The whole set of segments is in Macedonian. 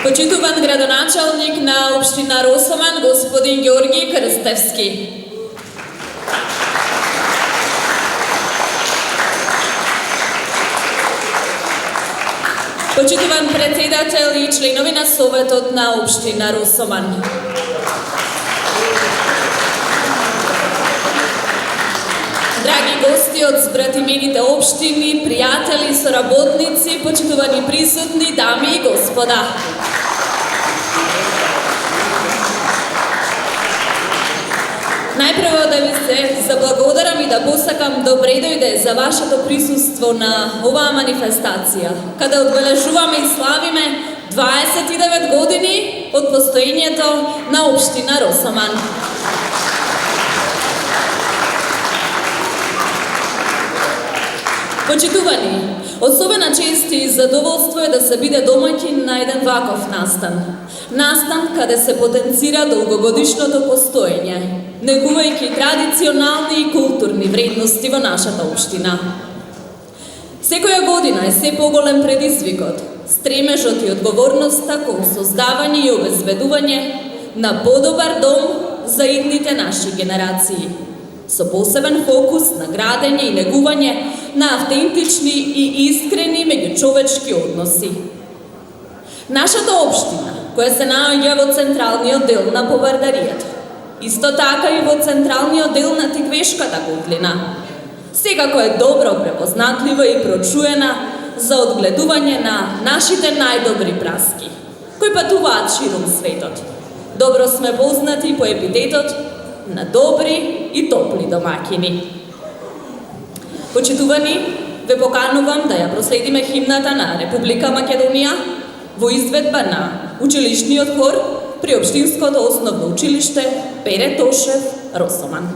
Почитуван градоначалник на општина Росоман, господин Георги Крстевски. Почитуван председател и членови на Советот на општина Росоман. Драги гости од збратимените општини, пријатели, соработници, почитувани присутни, дами и господа. Најпрво да ви се заблагодарам и да посакам добре дојде за вашето присуство на оваа манифестација, каде одбележуваме и славиме 29 години од постоењето на општина Росоман. Почитувани, особена чест и задоволство е да се биде домаќин на еден ваков настан. Настан каде се потенцира долгогодишното постоење, негувајќи традиционални и културни вредности во нашата општина. Секоја година е се поголем предизвикот, стремежот и одговорноста кон создавање и обезбедување на подобар дом за идните наши генерации, со посебен фокус на градење и негување на автентични и искрени меѓучовечки односи. Нашата општина, која се наоѓа во централниот дел на Повардаријата, исто така и во централниот дел на Тигвешката котлина, секако е добро препознатлива и прочуена за одгледување на нашите најдобри праски, кои патуваат широм светот. Добро сме познати по епитетот на добри и топли домаќини. Почитувани, ве поканувам да ја проследиме химната на Република Македонија во изведба на училишниот хор при Општинското основно училиште Пере Тошев, Росоман.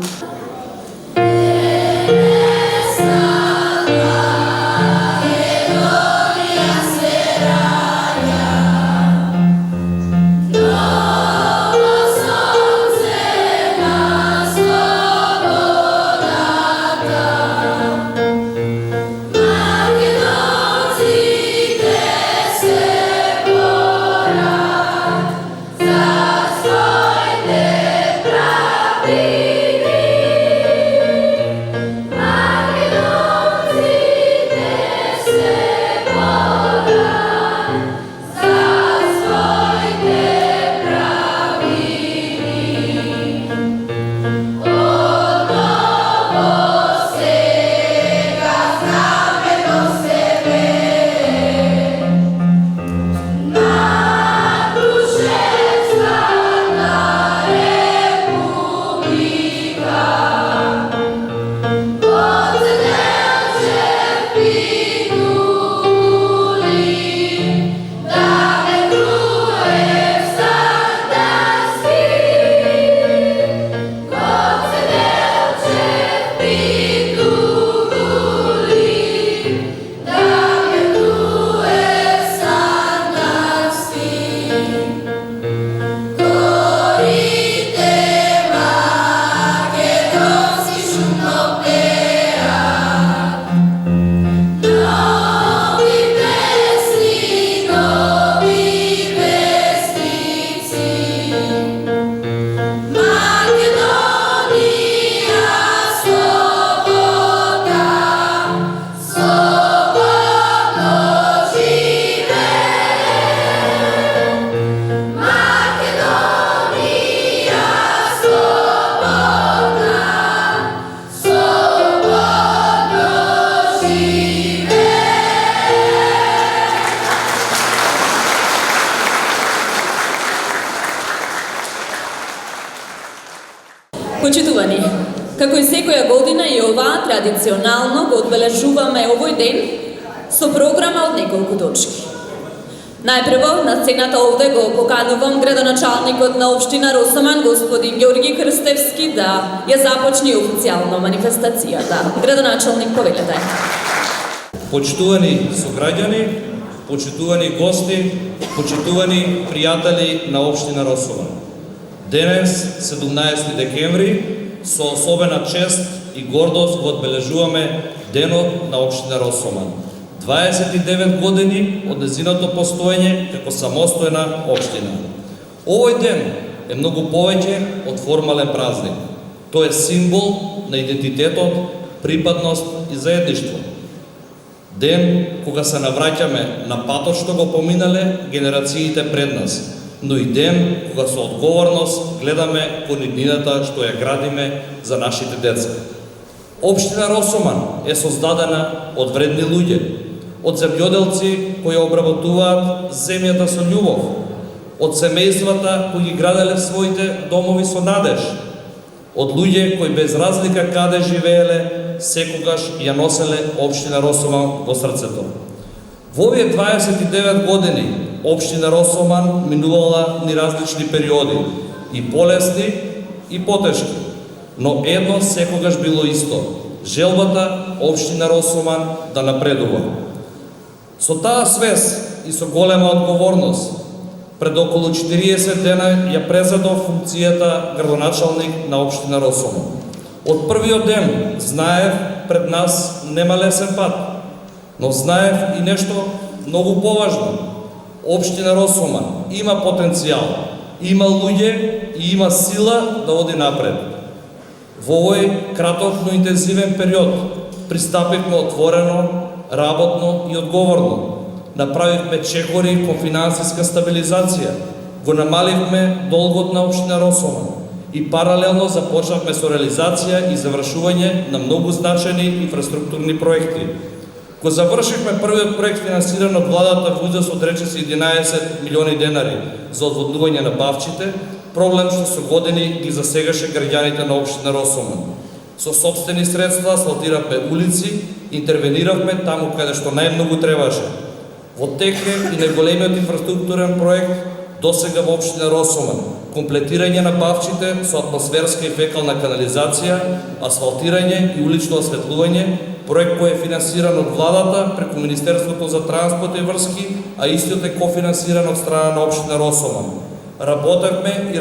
Почитувани, како и секоја година и оваа традиционално го одбележуваме овој ден со програма од неколку точки. Најпрво на сцената овде го поканувам градоначалникот на општина Росоман, господин Георги Крстевски, да ја започне официјално манифестацијата. Градоначалник, повелете. Почитувани сограѓани, почитувани гости, почитувани пријатели на општина Росоман. Денес, 17 декември, со особена чест и гордост го одбележуваме Денот на општина Росоман. 29 години од незиното постоење како самостојна општина. Овој ден е многу повеќе од формален празник. Тој е символ на идентитетот, припадност и заедништво. Ден кога се навраќаме на патот што го поминале генерациите пред нас, но и ден кога со одговорност гледаме кон иднината што ја градиме за нашите деца. Општина Росоман е создадена од вредни луѓе, од земјоделци кои обработуваат земјата со љубов, од семејствата кои ги граделе своите домови со надеж, од луѓе кои без разлика каде живееле, секогаш ја носеле општина Росоман во срцето. Во овие 29 години општина Росоман минувала ни различни периоди, и полесни и потешки, но едно секогаш било исто: желбата општина Росоман да напредува. Со таа свест и со голема одговорност, пред околу 40 дена ја презедов функцијата градоначалник на општина Росоман. Од првиот ден знаев пред нас нема лесен пат, но знаев и нешто многу поважно. Општина Росоман има потенцијал, има луѓе и има сила да оди напред. Во овој краток, но интензивен период пристапивме отворено, работно и одговорно. Направивме чекори кон финансиска стабилизација, го намаливме долгот на општина Росоман и паралелно започнавме со реализација и завршување на многу значајни инфраструктурни проекти. Го завршивме првиот проект финансиран од владата во изnos од речиси 11 милиони денари за одводнување на Бавчите, проблем што со години ги засегаше граѓаните на општина Росоман. Со сопствени средства асфалтиравме улици, интервениравме таму каде што најмногу требаше. Во тек е и најголемиот инфраструктурен проект досега во општина Росоман: комплетирање на Бавчите со атмосферска и фекална канализација, асфалтирање и улично осветлување, проект кој е финансиран од владата преку Министерството за транспорт и врски, а истиот е кофинансиран од страна на општина Росоман. Работеме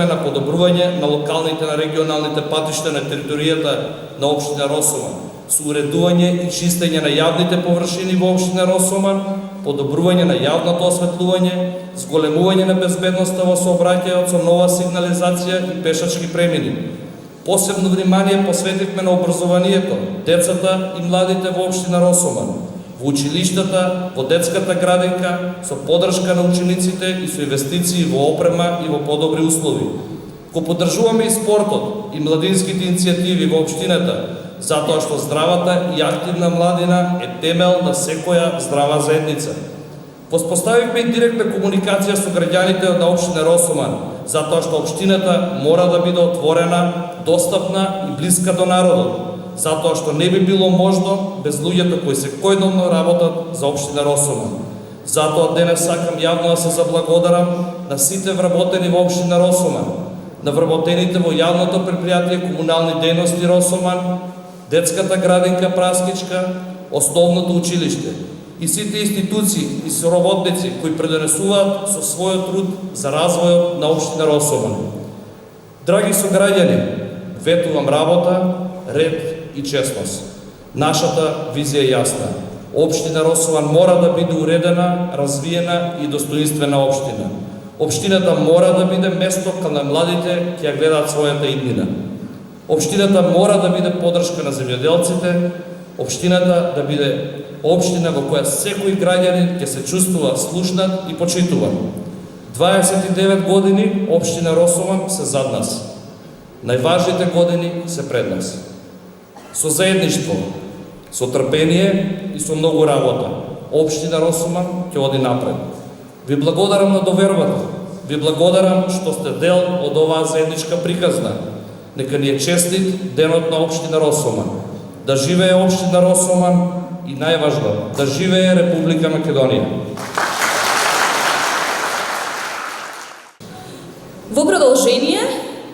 на подобрување на локалните на регионалните патишта на територијата на општина Росоман, со уредување и чистење на јавните површини во општина Росоман, подобрување на јавното осветлување, зголемување на безбедноста во сообраќајот со нова сигнализација и пешачки премини. Посебно внимание посветивме на образованието, децата и младите во општина Росоман, во училиштата, во детската градинка, со поддршка на учениците и со инвестиции во опрема и во подобри услови. Го поддржуваме и спортот и младинските иницијативи во општината, затоа што здравата и активна младина е темел на секоја здрава заедница. Воспоставивме и директна комуникација со граѓаните на општина Росоман, затоа што општината мора да биде отворена, достапна и блиска до народот, затоа што не би било можно без луѓето кои секојдневно работат за општина Росоман. Затоа денес сакам јавно да се заблагодарам на сите вработени во општина Росоман, на вработените во јавното предпријатие Комунални дејности Росоман, детската градинка Праскичка, основното училиште и сите институции и соработници кои предонесуваат со својот труд за развојот на општина Росоман. Драги сограѓани, ветувам работа, ред и честност. Нашата визија е јасна. Општина Росоман мора да биде уредена, развиена и достоинствена општина. Општината мора да биде место каде младите ќе ја гледаат својата иднина. Општината мора да биде поддршка на земјоделците, општината да биде општина во која секој граѓанин ќе се чувствува слушнат и почитуван. 29 години општина Росоман се зад нас. Најважните години се пред нас. Со заедништво, со трпение и со многу работа, општина Росоман ќе оди напред. Ви благодарам на довербата, ви благодарам што сте дел од оваа заедничка приказна. Нека ни е честит денот на општина Росоман. Да живее општина Росоман и најважно, да живее Република Македонија. Во продолжение,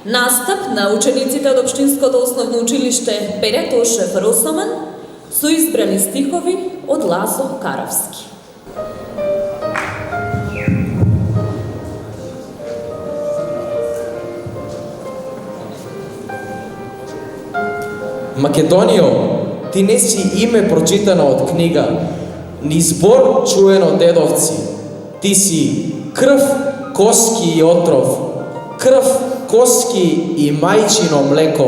настап на учениците од Општинското основно училиште Пере Тошев Росоман со избрани стихови од Лазо Каравски. Македонијо, ти не си име прочитано од книга, ни збор чуен од дедовци. Ти си крв, коски и отров, крв, коски и мајчино млеко.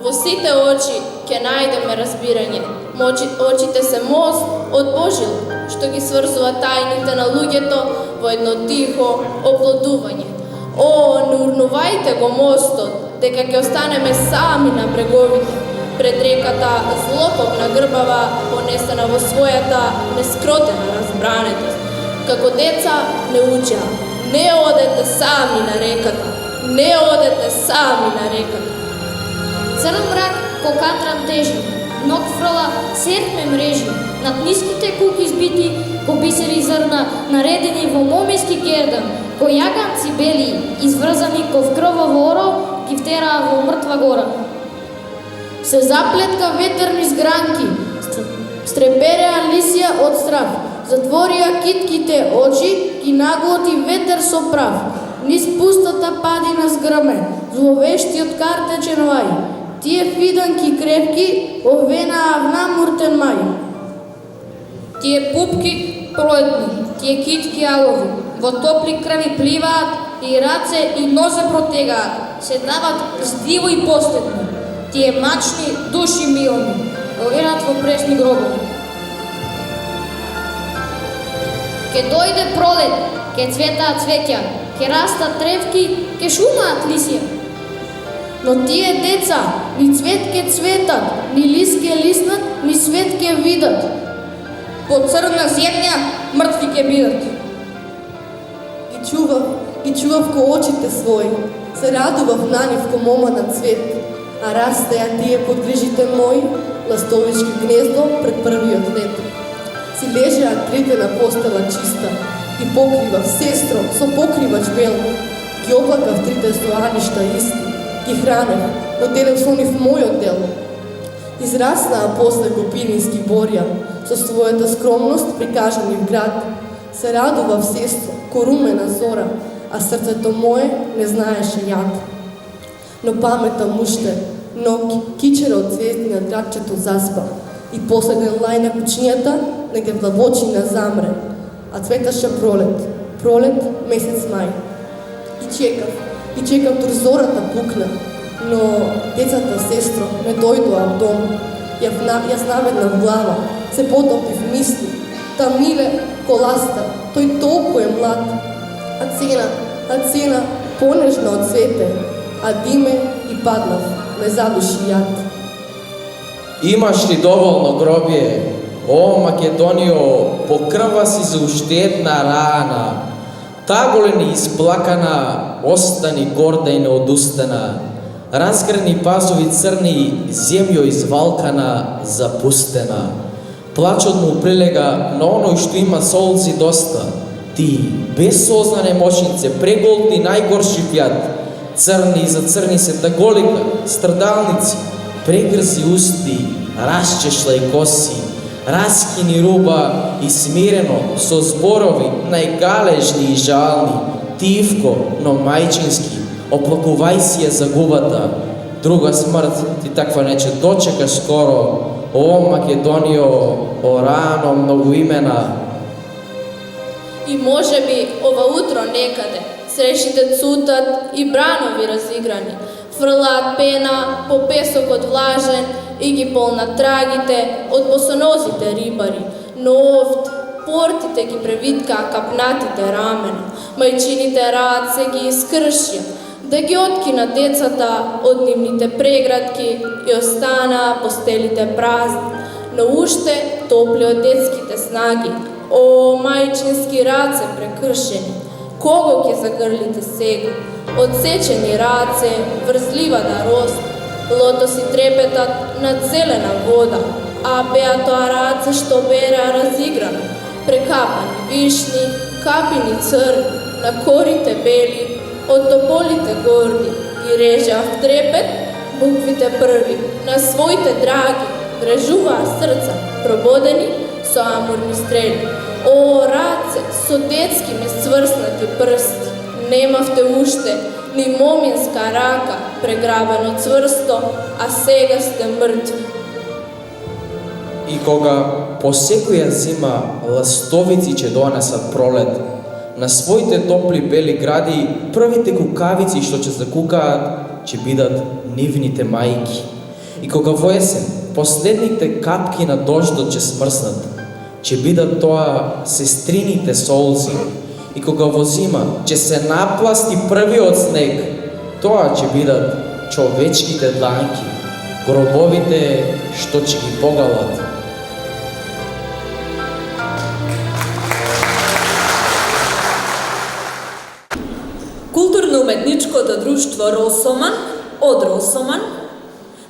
Во сите очи ќе најдеме разбирање. Очите се мост од Божил, што ги сврзува тајните на луѓето во едно тихо оплодување. О, не урнувајте го мостот, дека ќе останеме сами на бреговите, пред реката злокобна грбава, понесена во својата нескротена разбранетост. Како деца не учеа, не одете сами на реката, не одете сами на реката. Црн мрак ко катран тежи, ног фрла сетме мрежи, над ниските куки збити, ко бисери зрна, наредени во момиски гердан, ко јаганци бели, изврзани ко в крваво оро, ги втераа во мртва гора. Се заплетка ветерни згранки, стрепереа лисија од страх, затворија китките очи, ги наглоти ветер со прав, низ пустата падина згрме, зловештиот картечен лај, тие фиданки крепки овенаа в намуртен мај. Тие пупки пролетни, тие китки алови, во топли крви пливаат и раце и нозе протегаат, се дават здиво и последно. Тие мачни души милни, овенат во прешни гробови. Ке дојде пролет, ке цветаат цвеќа, ке растат тревки, ке шумаат лисија. Но тие деца ни цвет ке цветат, ни лист ке лиснат, ни свет ке видат. По црна земја мртви ке бидат. Ги чував ко очите своји, се радував на нив ко мома на цвет, а растеа тие под грижите мои, ластовички гнездо пред првиот лет. Си лежеа трите на постела чиста, ги покривав сестро со покривач бел, ги облакав трите стоаништа исти, ги хранев, но делев со нив мојот дел. Израснаа после копинински борја, со својата скромност прикажани в град. Се радував сестро, ко румена зора, а срцето мое не знаеше јад. Но паметам уште, но кичера од звезди на драчето заспа и последен лај на кучињата не ги влабочина замре, а цветаше пролет месец мај. И чекав дур зората пукна, но децата сестро не дојдоа од дом. Јас наведнав глава, се потопив мисли, та миле коласта, тој толку е млад, а цена понежна од цвете, а диме и паднав, ме задуши јад. Имаш ли доволно гробие? О, Македонио, по крва си за уште една рана. Та голени исплакана, остани горда и неодустана. Разграни пазови црни, земјо извалкана, запустена. Плачот му прилега на оној што има солци доста. Ти, без сознане мошнице, преголти најгорши пјат. Црни за црни се таголика, страдалници, прегрзи усти, расчешлај коси, раскини руба и смирено, со зборови најгалежни и жални, тивко, но мајчински, оплакувај си ја загубата. Друга смрт ти таква нече дочека скоро. О, Македонио, о рано многоимена. И може би ова утро некаде срешите цутат и бранови разиграни, фрлаат пена по песокот влажен и ги полнат трагите од босонозите рибари, но овд портите ги превиткаа капнатите рамена, мајчините раце ги искршија, да ги откина децата од нивните преградки и останаа постелите празни, но уште топли од детските снаги. О, мајчински раце прекршени, кого ќе загрлите сега? Одсечени раце, врзлива да рост, лотоси трепетат над зелена вода, а беа тоа раце што береа разиграно, прекапани вишни, капини црни, на корите бели, од тополите горди, ги режеа в трепет буквите први, на своите драги, грежуваа срца, прободени со амурни стрели. О, раце, со детски ме сврснати прсти, немавте уште ни моминска рака, преграбено цврсто, а сега сте мртви. и кога по секоја зима ластовици ќе донесат пролет, на своите топли бели гради првите кукавици што ќе закукаат ќе бидат нивните мајки. И кога во есен последните капки на дождот ќе смрснат, ќе бидат тоа сестрините солзи. И кога во зима ќе се напласти првиот снег, тоа ќе бидат човечките дланки, гробовите што ќе ги погалат. Културно-уметничкото друштво Росоман, од Росоман,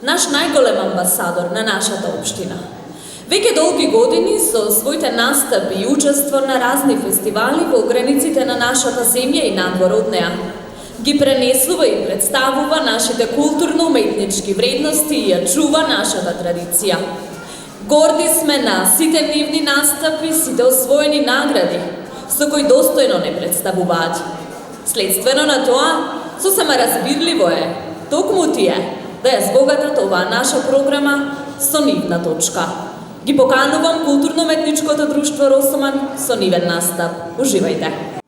наш најголем амбасадор на нашата општина. Веќе долги години со своите настапи и учество на разни фестивали во границите на нашата земја и надвор од неа, ги пренесува и представува нашите културно-уметнички вредности и ја чува нашата традиција. Горди сме на сите нивни настапи, сите освоени награди, со кои достојно не представуваат. Следствено на тоа, сосема разбирливо е, токму тие, да ја збогатат оваа наша програма со нивна точка. Ги поканувам Културно-уметничкото друштво Росоман со нивен настап. Уживајте!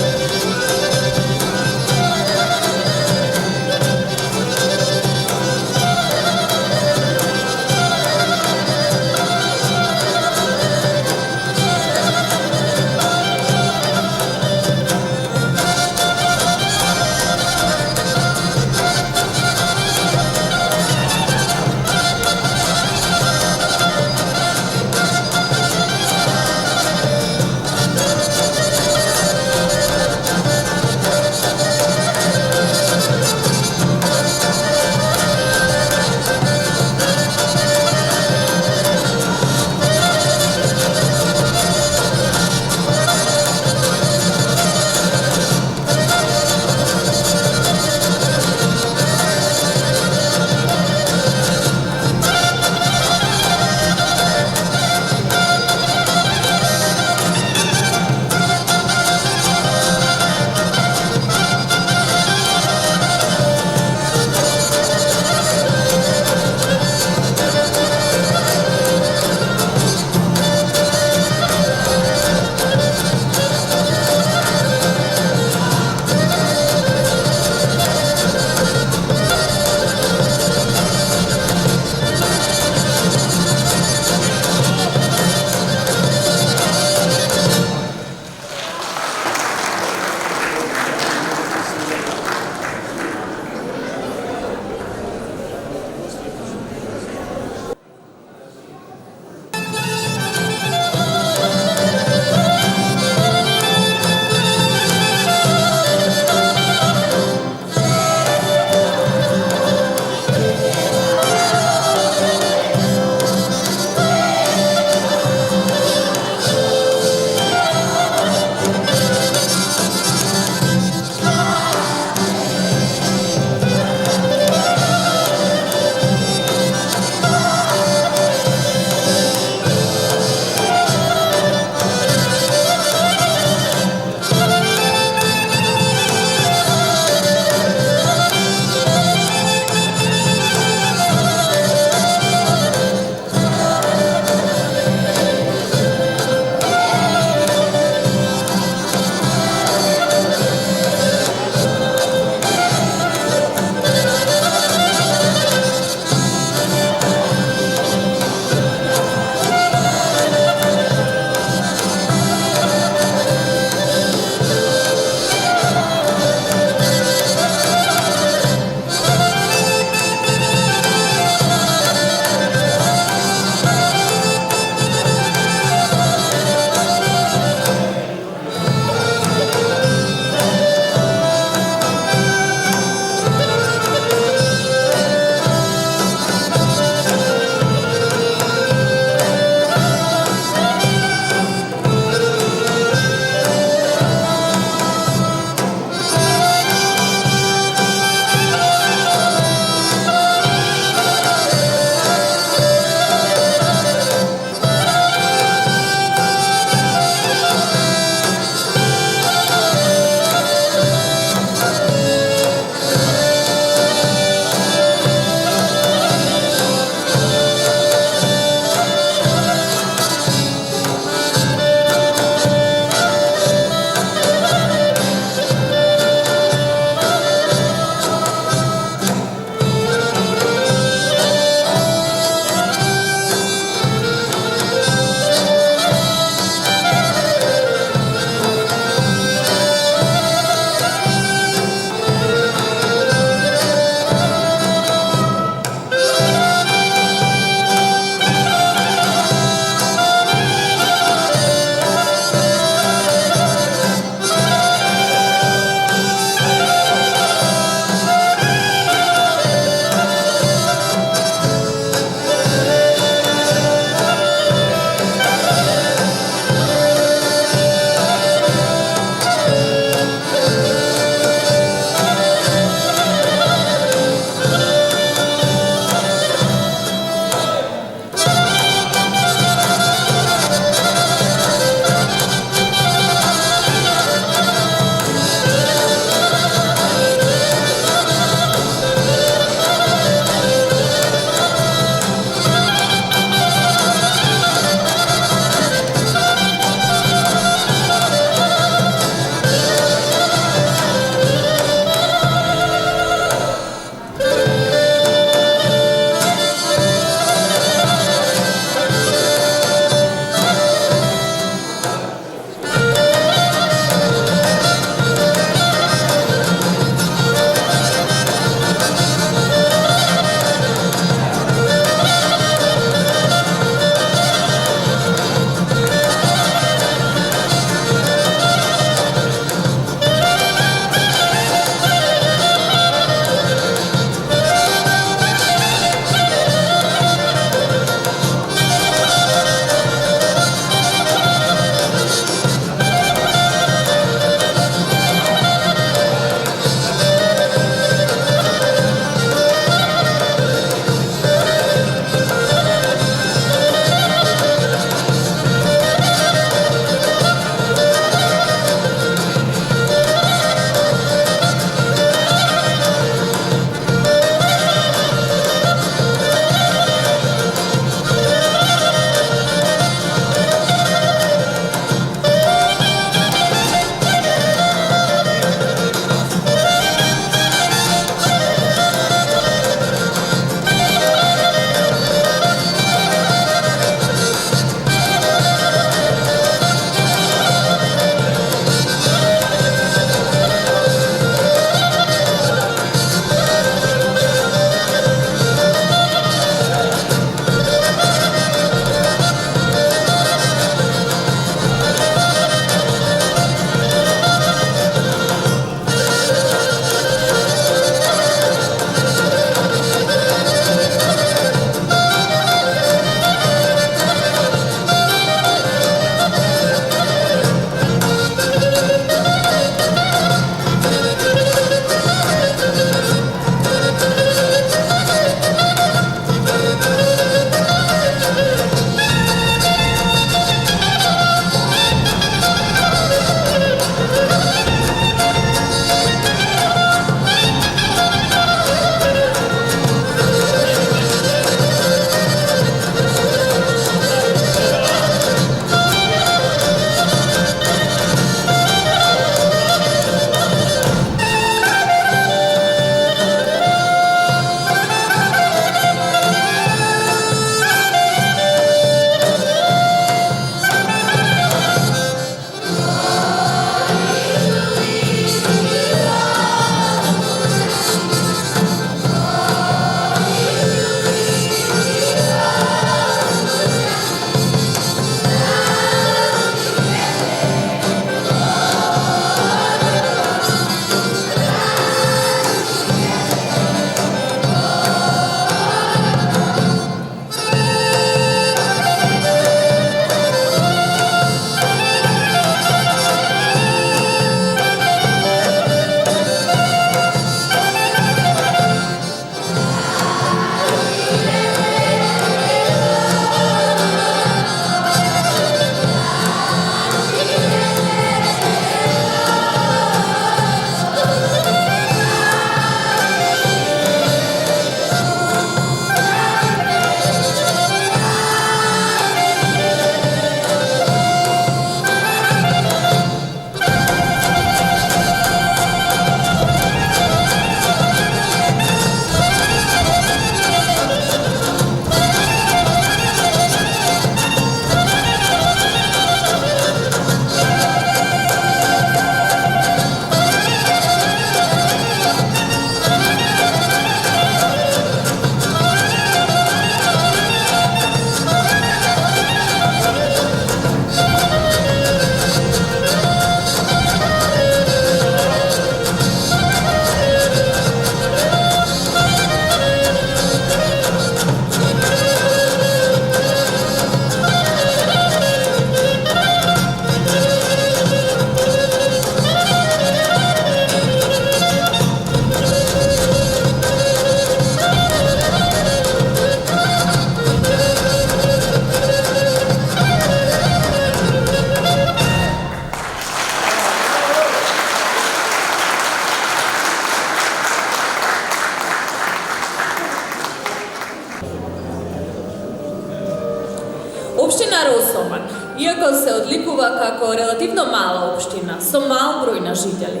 видува како релативно мала општина, со мал број на жители.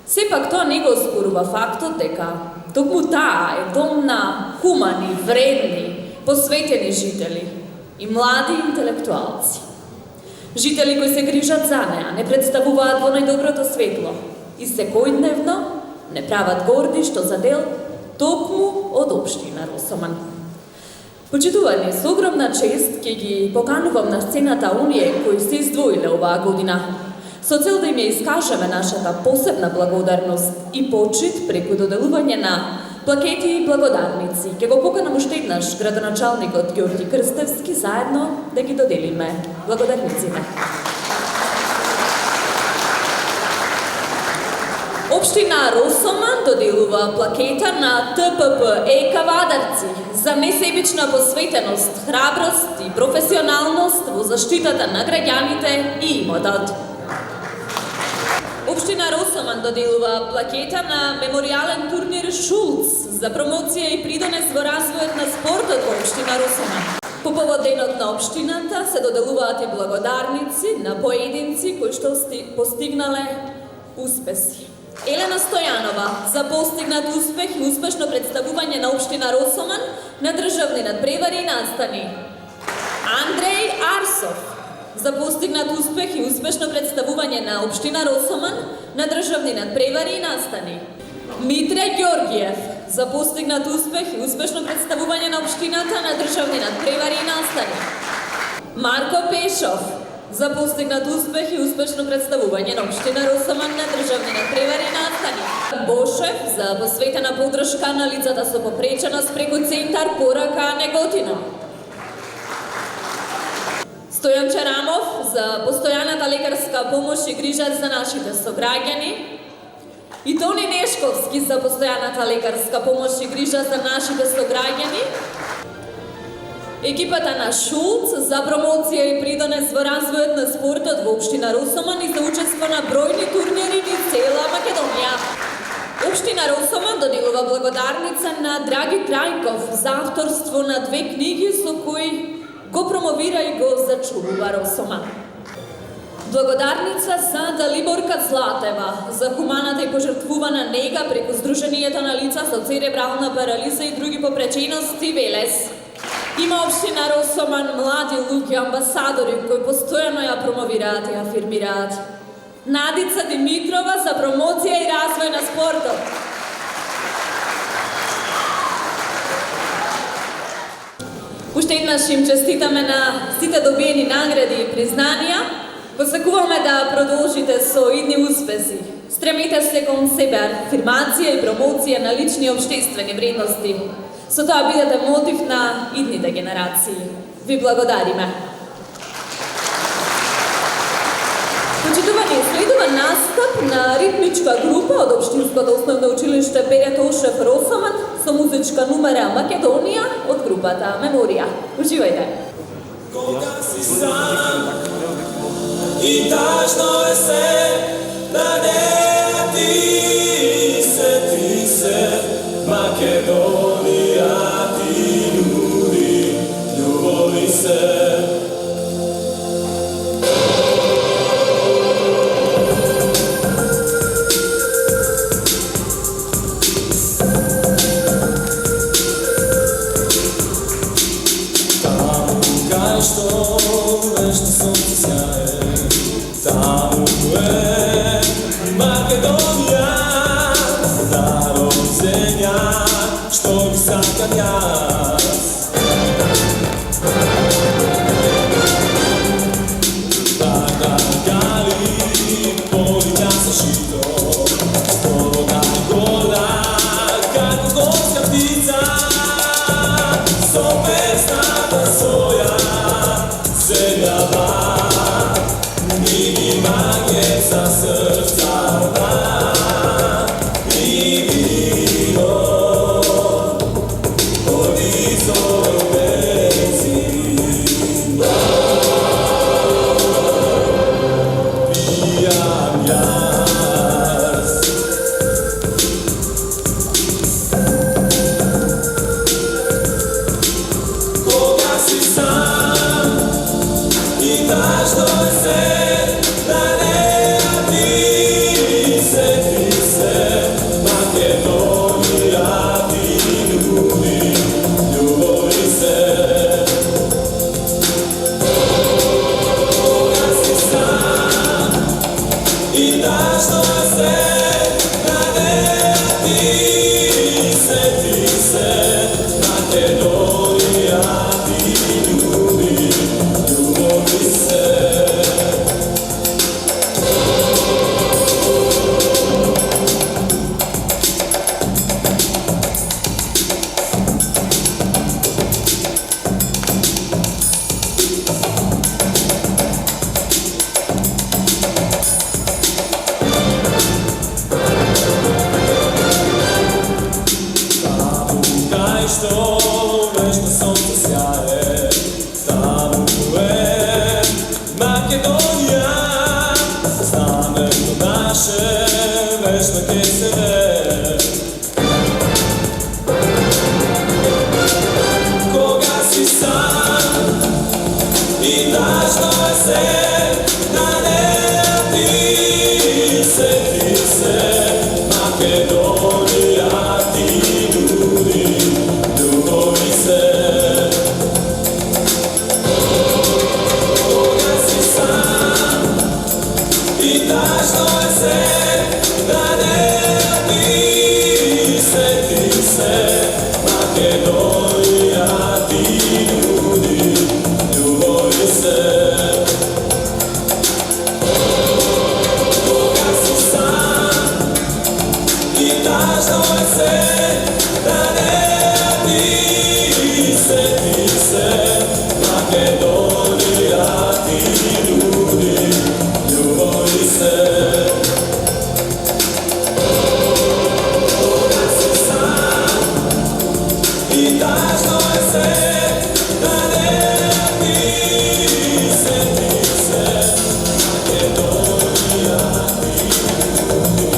Сепак тоа не го оспорува фактот дека токму таа е дом на хумани, вредни, посветени жители и млади интелектуалци. Жители кои се грижат за неа, не представуваат во најдоброто светло и секојдневно не прават горди што за дел токму од општина Росоман. Почитувани, со огромна чест ќе ги поканувам на сцената оние кои се издвоиле оваа година, со цел да им ја искажеме нашата посебна благодарност и почит преку доделување на плакети и благодарници. Ќе го поканам уште еднаш градоначалникот Ѓорѓи Крстевски заедно да ги доделиме благодарниците. Општина Росоман доделува плакета на ТПП ЕК Вадарци за несебична посветеност, храброст и професионалност во заштитата на граѓаните и имотот. Општина Росоман доделува плакета на меморијален турнир Шулц за промоција и придонес во развојот на спортот во општина Росоман. По повод денот на општината се доделуваат и благодарници на поединци кои што постигнале успеси. Елена Стојанова за постигнат успех и успешно представување на општина Росоман на државни надпревари и настани. Андреј Арсов за постигнат успех и успешно представување на општина Росоман на државни надпревари и настани. Митре Ѓорѓиев за постигнат успех и успешно представување на општината на државни надпревари и настани. Марко Пешов за постигнат успех и успешно представување на општина Росоман на државни надпревари и настани. Бошев за посветена поддршка на лицата со попреченост преку Центар Порака Неготино. Стојан Чарамов за постојаната лекарска помош и грижа за нашите сограѓани. И Тони Нешковски за постојаната лекарска помош и грижа за нашите сограѓани. Екипата на Шулц за промоција и придонес во развојот на спортот во општина Росоман и за учество на бројни турнири низ цела Македонија. Општина Росоман доделува благодарница на Драги Трајков за авторство на 2 книги со кои го промовира и го зачувува Росоман. Благодарница за Далиборка Златева за хуманата и пожртвувана нега преку Сдруженијето на лица со церебрална парализа и други попречености Велес. Има општина Росоман млади луѓе амбасадори кои постојано ја промовираат и афирмираат. Надица Димитрова за промоција и развој на спортот. Уште еднаш им честитаме на сите добиени награди и признанија. Посакуваме да продолжите со идни успеси. Стремите се кон себе афирмација и промоција на лични и општествени вредности. Со тоа бидете мотив на идните генерации. Ви благодариме. Почитувани, следува настап на ритмичка група од Општинското основно училиште Бере Тошев Росоман со музичка numera Македонија од групата Меморија. Уживајте! Кога си сам и тажно е се да не ти се Македонија ти нуди љубови се. Што нешто сонце сјае, таму е Македонија, народ земја, што ги сакам јас. Така гали полиња со шито, слободна года, како горска птица, со песната своја. Земјава, ни магија за срцава, и вино, одизор бензин. Пијам јас. Кога си сам, и тажно е се и тажно се на неа ти се Македонија ти љубови се. Што вечно сонце сјае, таму е Македонија, знамето наше вечно ке се вее. Кога си сам и тажно е се, на неа ти се Македонија ти љубови се. Кога си сам и тажно е се, на неа ти се Македонија ти љубови се. Кога си сам и тажно е се, на неа ти се Македонија ти љубови се. Кога си сам и тажно е се, на неа ти се Македонија ти љубови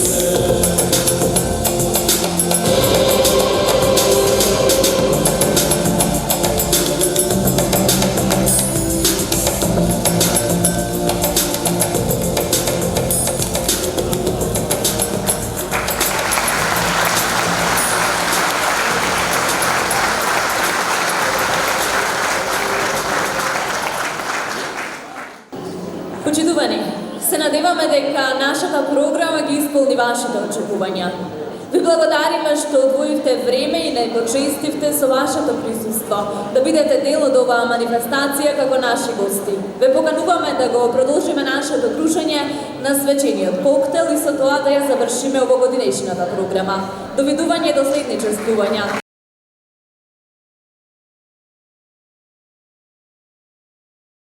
се. Почитувани, се надеваме дека нашата програма ги исполни вашите очекувања. Ви благодариме што одвоивте време и не почестивте со вашето присуство да бидете дел од оваа манифестација како наши гости. Ве покануваме да го продолжиме нашето дружење на свечениот коктел и со тоа да ја завршиме овогодинешната програма. Довидување до следни честувања.